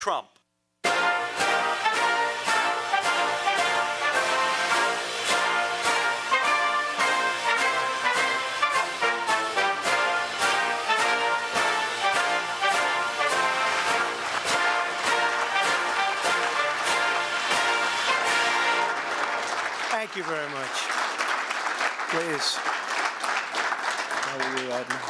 Trump. Thank you very much. Please. How are you, Admiral?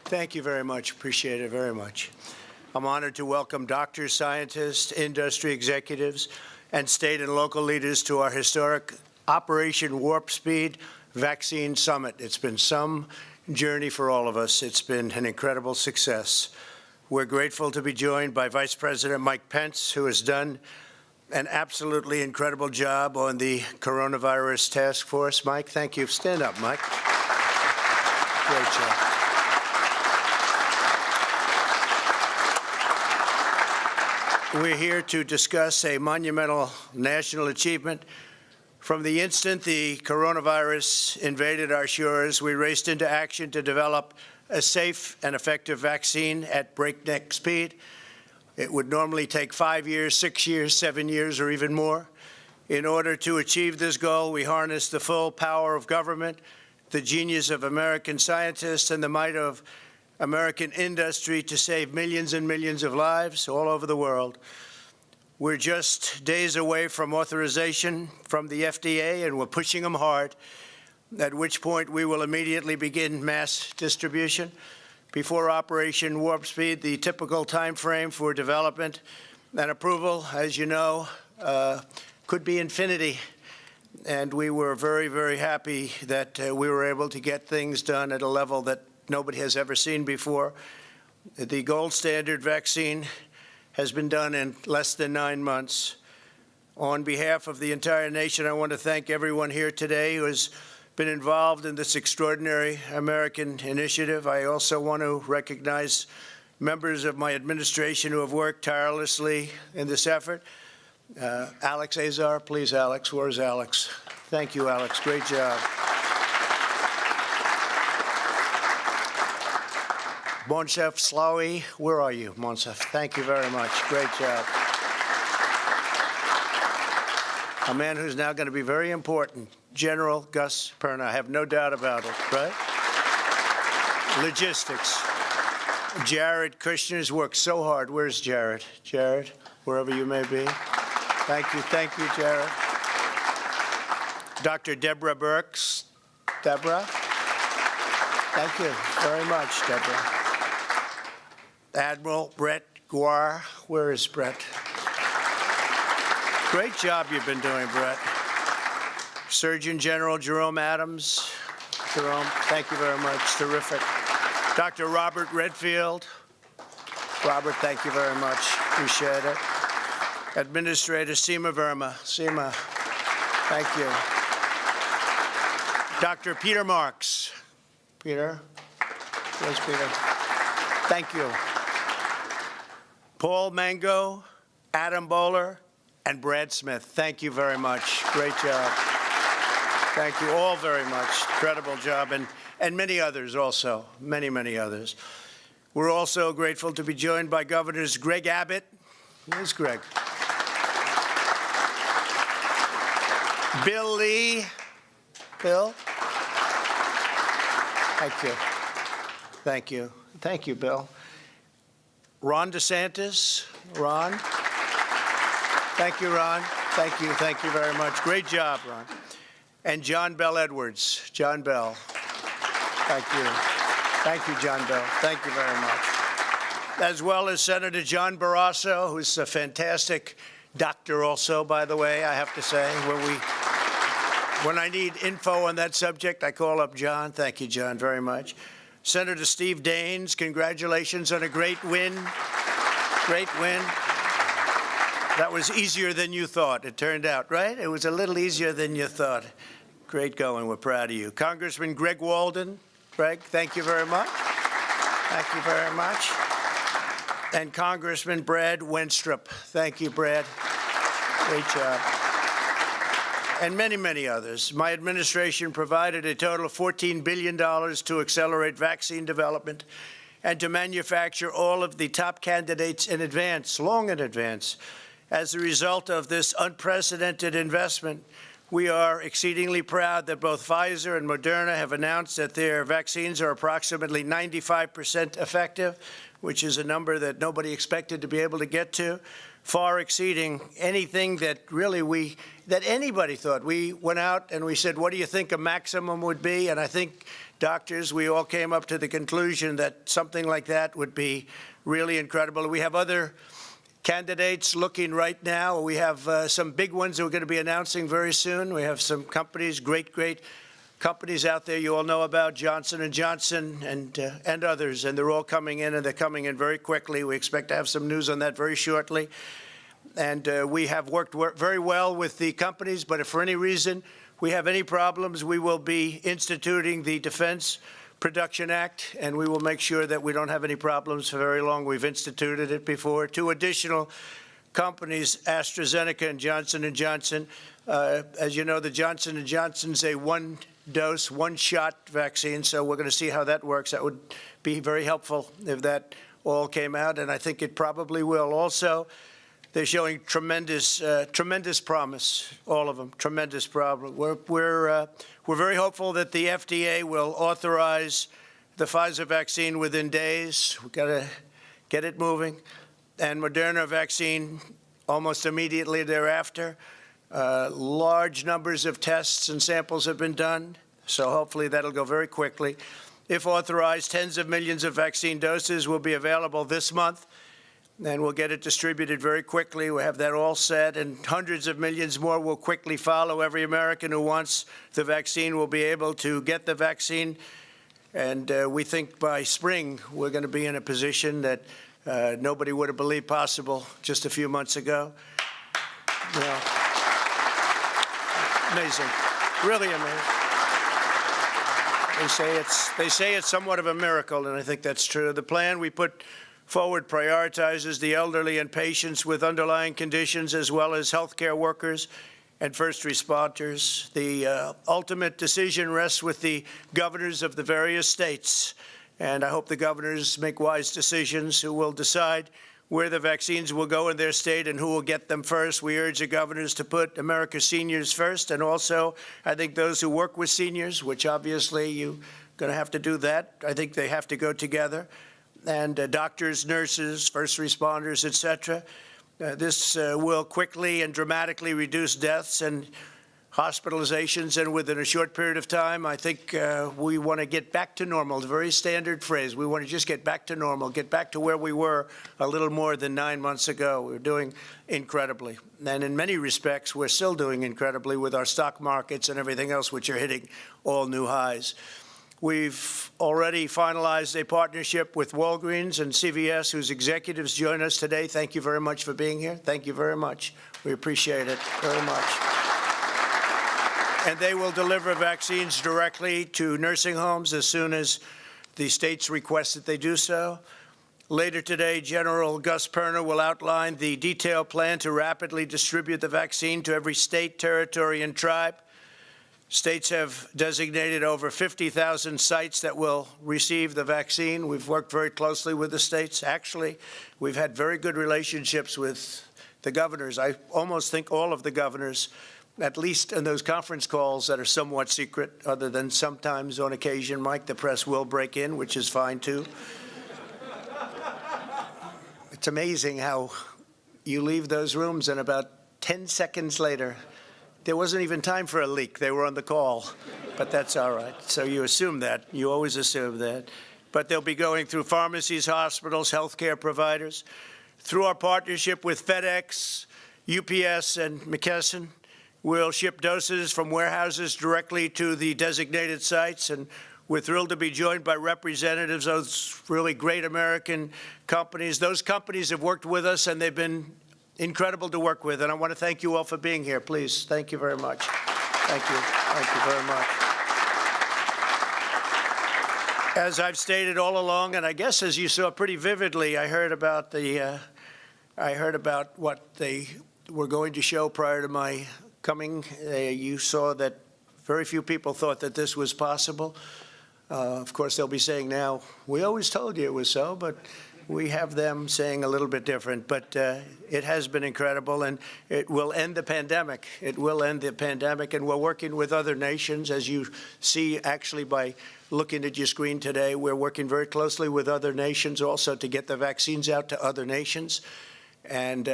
Thank you very much. Appreciate it very much. I'm honored to welcome doctors, scientists, industry executives, and state and local leaders to our historic Operation Warp Speed Vaccine Summit. It's been some journey for all of us. It's been an incredible success. We're grateful to be joined by Vice President Mike Pence, who has done an absolutely incredible job on the coronavirus task force. Mike, thank you. Stand up, Mike. Great job. We're here to discuss a monumental national achievement. From the instant the coronavirus invaded our shores, we raced into action to develop a safe and effective vaccine at breakneck speed. It would normally take 5 years, 6 years, 7 years, or even more. In order to achieve this goal, we harnessed the full power of government, the genius of American scientists, and the might of American industry to save millions and millions of lives all over the world. We're just days away from authorization from the FDA, and we're pushing them hard, at which point we will immediately begin mass distribution. Before Operation Warp Speed, the typical time frame for development and approval, as you know, could be infinity. And we were very, very happy that we were able to get things done at a level that nobody has ever seen before. The gold standard vaccine has been done in less than 9 months. On behalf of the entire nation, I want to thank everyone here today who has been involved in this extraordinary American initiative. I also want to recognize members of my administration who have worked tirelessly in this effort. Alex Azar, please, Alex. Where's Alex? Thank you, Alex. Great job. Monsef Slawi, where are you, Monsef? Thank you very much. Great job. A man who's now going to be very important, General Gus Perna. I have no doubt about it, right? Logistics. Jared Kushner's worked so hard. Where's Jared? Jared, wherever you may be. Thank you, Jared. Dr. Deborah Birx. Deborah? Thank you very much, Deborah. Admiral Brett Guar. Where is Brett? Great job you've been doing, Brett. Surgeon General Jerome Adams. Jerome, thank you very much. Terrific. Dr. Robert Redfield. Robert, thank you very much. Appreciate it. Administrator Seema Verma. Seema, thank you. Dr. Peter Marks. Peter? Where's Peter? Thank you. Paul Mango, Adam Bowler, and Brad Smith. Thank you very much. Great job. Thank you all very much. Incredible job. And many others also. Many, many others. We're also grateful to be joined by Governors Greg Abbott. Where's Greg? Bill Lee. Bill? Thank you. Thank you. Thank you, Bill. Ron DeSantis. Ron? Thank you, Ron. Thank you. Thank you very much. Great job, Ron. And John Bell Edwards. John Bell. Thank you. Thank you, John Bell. Thank you very much. As well as Senator John Barrasso, who's a fantastic doctor also, by the way, I have to say. When I need info on that subject, I call up John. Thank you, John, very much. Senator Steve Daines, congratulations on a great win. Great win. That was easier than you thought, it turned out, right? It was a little easier than you thought. Great going. We're proud of you. Congressman Greg Walden. Greg, thank you very much. Thank you very much. And Congressman Brad Wenstrup. Thank you, Brad. Great job. And many, many others. My administration provided a total of $14 billion to accelerate vaccine development and to manufacture all of the top candidates in advance, long in advance. As a result of this unprecedented investment, we are exceedingly proud that both Pfizer and Moderna have announced that their vaccines are approximately 95% effective, which is a number that nobody expected to be able to get to, far exceeding anything that really that anybody thought. We went out and we said, what do you think a maximum would be? And I think doctors, we all came up to the conclusion that something like that would be really incredible. We have other candidates looking right now. We have some big ones that we're going to be announcing very soon. We have some companies, great companies out there you all know about, Johnson & Johnson and others, and they're all coming in, and they're coming in very quickly. We expect to have some news on that very shortly. And we have worked very well with the companies, but if for any reason we have any problems, we will be instituting the Defense Production Act, and we will make sure that we don't have any problems for very long. We've instituted it before. 2 additional companies, AstraZeneca and Johnson & Johnson. As you know, the Johnson & Johnson's a one-dose, one-shot vaccine, so we're going to see how that works. That would be very helpful if that all came out, and I think it probably will. Also, they're showing tremendous promise, all of them, tremendous promise. We're very hopeful that the FDA will authorize the Pfizer vaccine within days. We've got to get it moving. And Moderna vaccine almost immediately thereafter. Large numbers of tests and samples have been done, so hopefully that'll go very quickly. If authorized, tens of millions of vaccine doses will be available this month, and we'll get it distributed very quickly. We have that all set, and hundreds of millions more will quickly follow. Every American who wants the vaccine will be able to get the vaccine, and we think by spring we're going to be in a position that nobody would have believed possible just a few months ago. You know, amazing, really amazing. They say it's somewhat of a miracle, and I think that's true. The plan we put forward prioritizes the elderly and patients with underlying conditions, as well as healthcare workers and first responders. The ultimate decision rests with the governors of the various states, and I hope the governors make wise decisions who will decide where the vaccines will go in their state and who will get them first. We urge the governors to put America's seniors first, and also I think those who work with seniors, which obviously you're going to have to do that. I think they have to go together. And doctors, nurses, first responders, et cetera. This will quickly and dramatically reduce deaths and hospitalizations, and within a short period of time, I think we want to get back to normal. It's a very standard phrase. We want to just get back to normal, get back to where we were a little more than 9 months ago. We're doing incredibly. And in many respects, we're still doing incredibly with our stock markets and everything else, which are hitting all new highs. We've already finalized a partnership with Walgreens and CVS, whose executives join us today. Thank you very much for being here. Thank you very much. We appreciate it very much. And they will deliver vaccines directly to nursing homes as soon as the states request that they do so. Later today, General Gus Perna will outline the detailed plan to rapidly distribute the vaccine to every state, territory, and tribe. States have designated over 50,000 sites that will receive the vaccine. We've worked very closely with the states. Actually, we've had very good relationships with the governors. I almost think all of the governors, at least in those conference calls that are somewhat secret, other than sometimes on occasion, Mike, the press will break in, which is fine too. It's amazing how you leave those rooms and about 10 seconds later, there wasn't even time for a leak. They were on the call, but that's all right. So you assume that. You always assume that. But they'll be going through pharmacies, hospitals, healthcare providers. Through our partnership with FedEx, UPS, and McKesson, we'll ship doses from warehouses directly to the designated sites, and we're thrilled to be joined by representatives of those really great American companies. Those companies have worked with us, and they've been incredible to work with, and I want to thank you all for being here. Please, thank you very much. Thank you. Thank you very much. As I've stated all along, and I guess as you saw pretty vividly, I heard about what they were going to show prior to my coming. You saw that very few people thought that this was possible. Of course, they'll be saying now, we always told you it was so, but we have them saying a little bit different. But it has been incredible, and it will end the pandemic. It will end the pandemic, and we're working with other nations. As you see, actually, by looking at your screen today, we're working very closely with other nations also to get the vaccines out to other nations. And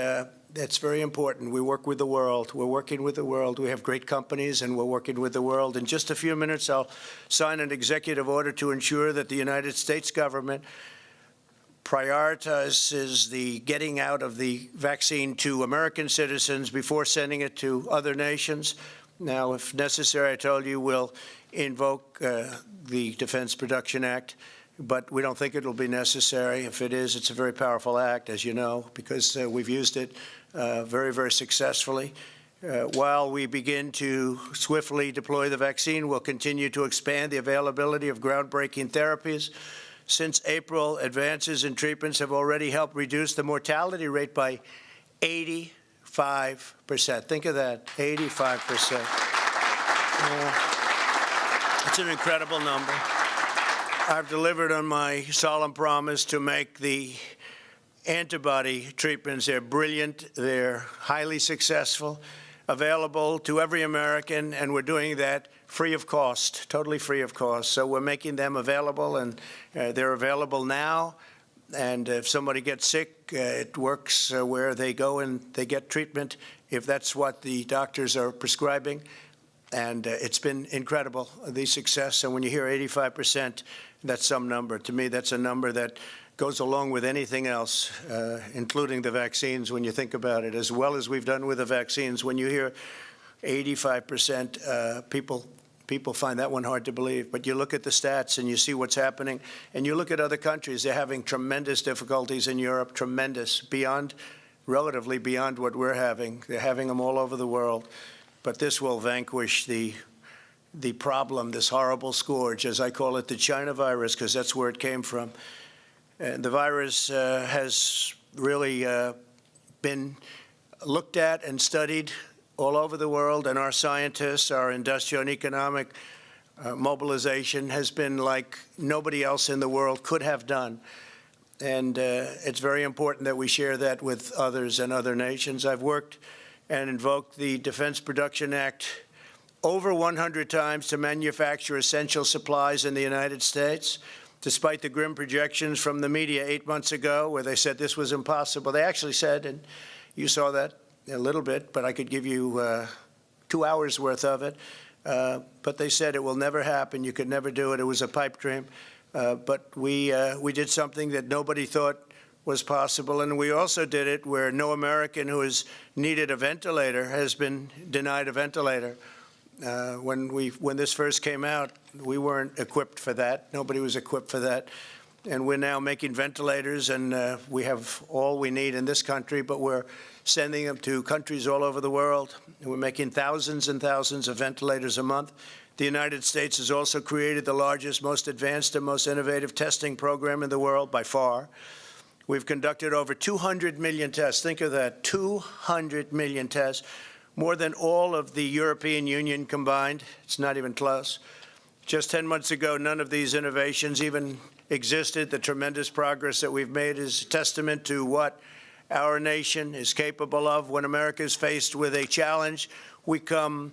that's very important. We work with the world. We're working with the world. We have great companies, and we're working with the world. In just a few minutes, I'll sign an executive order to ensure that the United States government prioritizes the getting out of the vaccine to American citizens before sending it to other nations. Now, if necessary, I told you we'll invoke the Defense Production Act, but we don't think it'll be necessary. If it is, it's a very powerful act, as you know, because we've used it very, very successfully. While we begin to swiftly deploy the vaccine, we'll continue to expand the availability of groundbreaking therapies. Since April, advances in treatments have already helped reduce the mortality rate by 85%. Think of that, 85%. It's an incredible number. I've delivered on my solemn promise to make the antibody treatments, they're brilliant, they're highly successful, available to every American, and we're doing that free of cost, totally free of cost. So we're making them available, and they're available now. And if somebody gets sick, it works where they go and they get treatment if that's what the doctors are prescribing. And it's been incredible, the success. And when you hear 85%, that's some number. To me, that's a number that goes along with anything else, including the vaccines, when you think about it, as well as we've done with the vaccines. When you hear 85%, people find that one hard to believe. But you look at the stats and you see what's happening, and you look at other countries. They're having tremendous difficulties in Europe, tremendous, relatively beyond what we're having. They're having them all over the world. But this will vanquish the problem, this horrible scourge, as I call it, the China virus, because that's where it came from. And the virus has really been looked at and studied all over the world, and our scientists, our industrial and economic mobilization has been like nobody else in the world could have done. And it's very important that we share that with others and other nations. I've worked and invoked the Defense Production Act over 100 times to manufacture essential supplies in the United States, despite the grim projections from the media 8 months ago where they said this was impossible. They actually said, and you saw that a little bit, but I could give you 2 hours worth of it, but they said it will never happen. You could never do it. It was a pipe dream. But we did something that nobody thought was possible, and we also did it where no American who has needed a ventilator has been denied a ventilator. When this first came out, we weren't equipped for that. Nobody was equipped for that. And we're now making ventilators, and we have all we need in this country, but we're sending them to countries all over the world. We're making thousands and thousands of ventilators a month. The United States has also created the largest, most advanced, and most innovative testing program in the world by far. We've conducted over 200 million tests. Think of that, 200 million tests, more than all of the European Union combined. It's not even close. Just 10 months ago, none of these innovations even existed. The tremendous progress that we've made is a testament to what our nation is capable of. When America is faced with a challenge, we come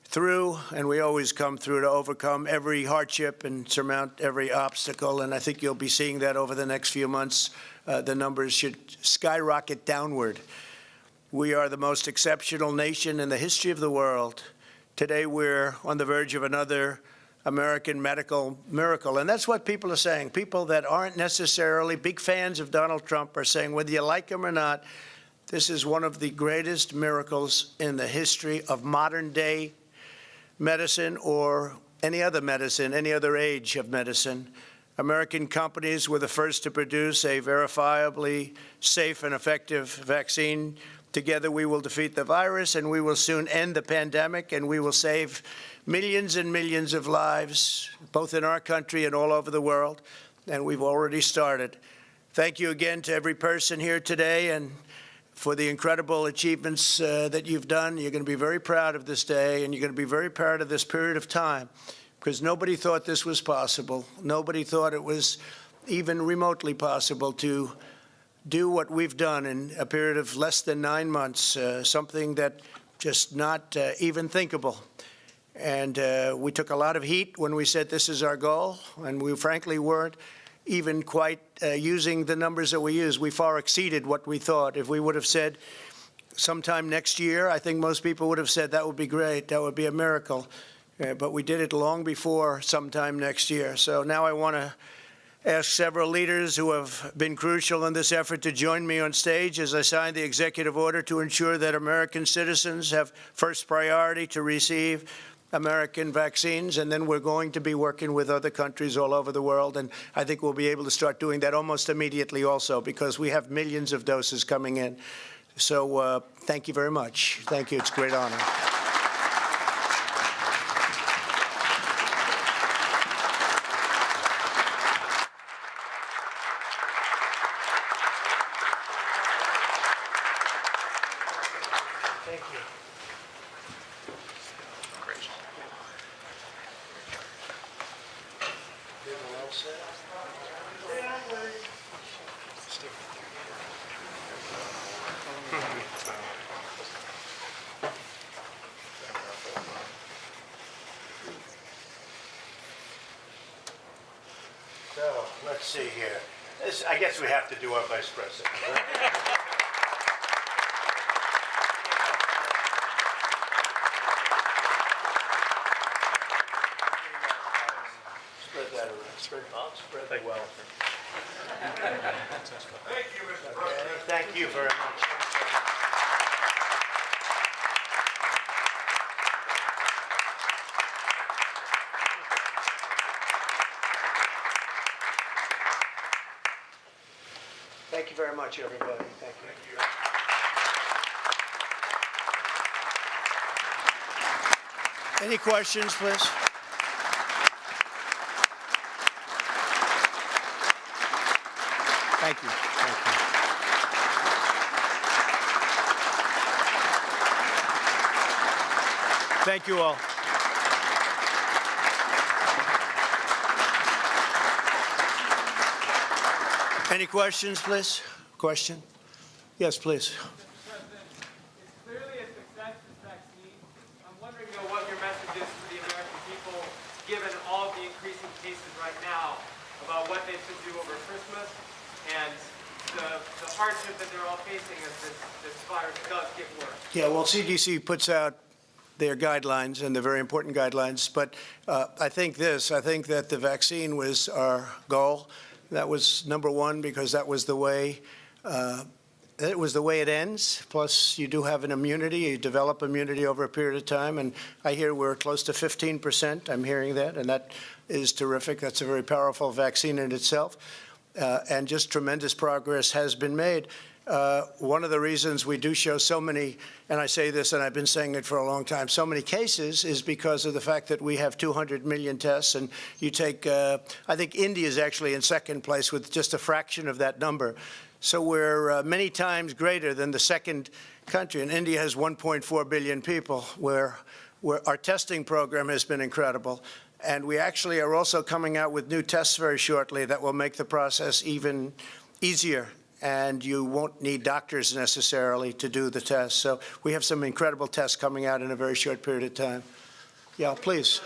through, and we always come through to overcome every hardship and surmount every obstacle. And I think you'll be seeing that over the next few months. The numbers should skyrocket downward. We are the most exceptional nation in the history of the world. Today, we're on the verge of another American medical miracle. And that's what people are saying. People that aren't necessarily big fans of Donald Trump are saying, whether you like him or not, this is one of the greatest miracles in the history of modern day medicine or any other medicine, any other age of medicine. American companies were the first to produce a verifiably safe and effective vaccine. Together we will defeat the virus, and we will soon end the pandemic, and we will save millions and millions of lives, both in our country and all over the world, and we've already started. Thank you again to every person here today and for the incredible achievements that you've done. You're going to be very proud of this day, and you're going to be very proud of this period of time because nobody thought this was possible. Nobody thought it was even remotely possible to do what we've done in a period of less than 9 months, something that just not even thinkable. And we took a lot of heat when we said this is our goal, and we frankly weren't even quite using the numbers that we used. We far exceeded what we thought. If we would have said sometime next year, I think most people would have said that would be great, that would be a miracle. But we did it long before sometime next year. So now I want to ask several leaders who have been crucial in this effort to join me on stage as I sign the executive order to ensure that American citizens have first priority to receive American vaccines, and then we're going to be working with other countries all over the world, and I think we'll be able to start doing that almost immediately also, because we have millions of doses coming in. So thank you very much. Thank you. It's a great honor. Thank you. Great. So let's see here. I guess we have to do our vice president. Right? Spread that around. Spread the wealth. Thank you, Mr. President. Thank you very much. Thank you very much, everybody. Thank you. Any questions, please? Thank you. Thank you. Thank you all. Any questions, please? Question? Yes, please. Mr. President, it's clearly a success, this vaccine. I'm wondering, though, what your message is to the American people, given all of the increasing cases right now, about what they should do over Christmas and the hardship that they're all facing as this virus does get worse. Yeah, well, CDC puts out their guidelines, and they're very important guidelines. But I think that the vaccine was our goal. That was number one, because that was the way it ends. Plus, you do have an immunity. You develop immunity over a period of time. And I hear we're close to 15%. I'm hearing that, and that is terrific. That's a very powerful vaccine in itself. And just tremendous progress has been made. One of the reasons we do show so many, and I say this and I've been saying it for a long time, so many cases is because of the fact that we have 200 million tests. And you take, I think India is actually in second place with just a fraction of that number. So we're many times greater than the second country. And India has 1.4 billion people, where our testing program has been incredible. And we actually are also coming out with new tests very shortly that will make the process even easier. And you won't need doctors necessarily to do the tests. So we have some incredible tests coming out in a very short period of time. Yeah, please.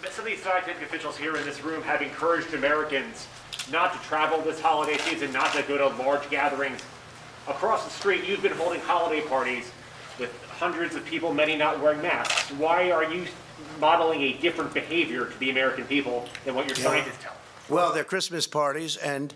Some of these scientific officials here in this room have encouraged Americans not to travel this holiday season, not to go to large gatherings. Across the street, you've been holding holiday parties with hundreds of people, many not wearing masks. Why are you modeling a different behavior to the American people than what your scientists tell them? Well, they're Christmas parties, and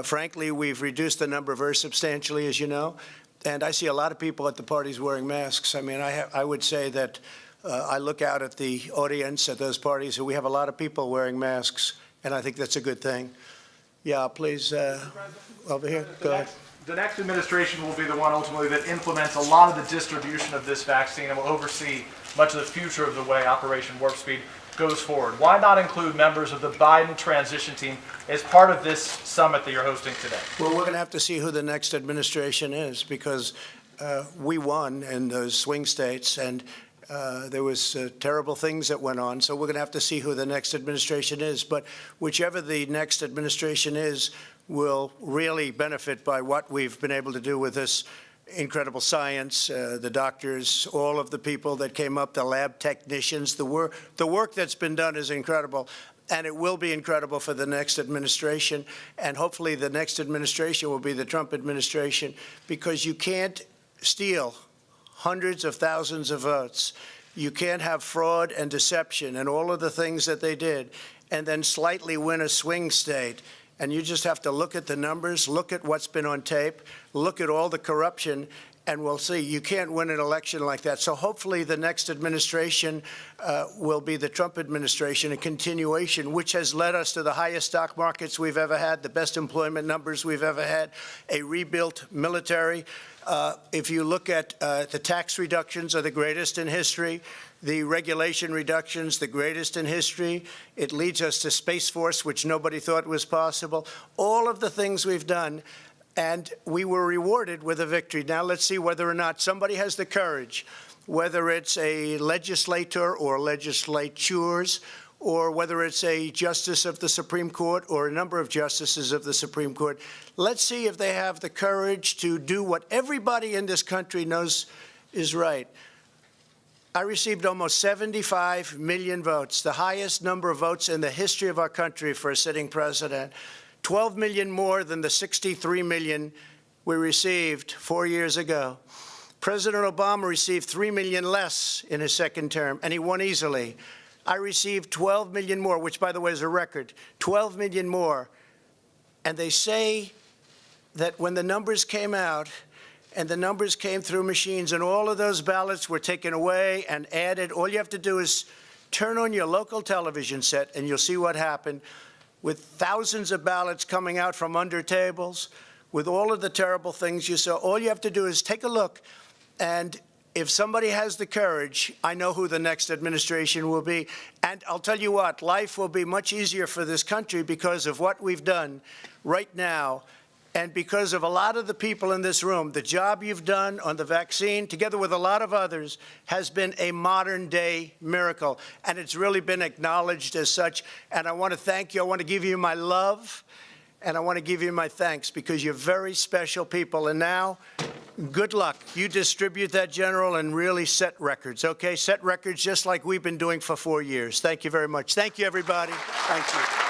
frankly, we've reduced the number very substantially, as you know. And I see a lot of people at the parties wearing masks. I mean, I would say that I look out at the audience at those parties, and we have a lot of people wearing masks, and I think that's a good thing. Yeah, please, over here, go ahead. The next administration will be the one ultimately that implements a lot of the distribution of this vaccine and will oversee much of the future of the way Operation Warp Speed goes forward. Why not include members of the Biden transition team as part of this summit that you're hosting today? Well, we're going to have to see who the next administration is, because we won in those swing states, and There was terrible things that went on, so we're going to have to see who the next administration is. But whichever the next administration is will really benefit by what we've been able to do with this incredible science, the doctors, all of the people that came up, the lab technicians. The work that's been done is incredible, and it will be incredible for the next administration. And hopefully the next administration will be the Trump administration, because you can't steal hundreds of thousands of votes. You can't have fraud and deception and all of the things that they did and then slightly win a swing state. And you just have to look at the numbers, look at what's been on tape, look at all the corruption, and we'll see. You can't win an election like that. So hopefully the next administration will be the Trump administration, a continuation, which has led us to the highest stock markets we've ever had, the best employment numbers we've ever had, a rebuilt military. If you look at the tax reductions are the greatest in history, the regulation reductions, the greatest in history. It leads us to Space Force, which nobody thought was possible. All of the things we've done, and we were rewarded with a victory. Now let's see whether or not somebody has the courage, whether it's a legislator or legislatures, or whether it's a justice of the Supreme Court or a number of justices of the Supreme Court. Let's see if they have the courage to do what everybody in this country knows is right. I received almost 75 million votes, the highest number of votes in the history of our country for a sitting president, 12 million more than the 63 million we received 4 years ago. President Obama received 3 million less in his second term, and he won easily. I received 12 million more, which, by the way, is a record, 12 million more. And they say that when the numbers came out, and the numbers came through machines, and all of those ballots were taken away and added, all you have to do is turn on your local television set, and you'll see what happened, with thousands of ballots coming out from under tables, with all of the terrible things you saw. All you have to do is take a look, and if somebody has the courage, I know who the next administration will be. And I'll tell you what, life will be much easier for this country because of what we've done right now, and because of a lot of the people in this room. The job you've done on the vaccine, together with a lot of others, has been a modern-day miracle, and it's really been acknowledged as such. And I want to thank you. I want to give you my love, and I want to give you my thanks, because you're very special people. And now, good luck. You distribute that, General, and really set records, okay? Set records just like we've been doing for 4 years. Thank you very much. Thank you, everybody. Thank you.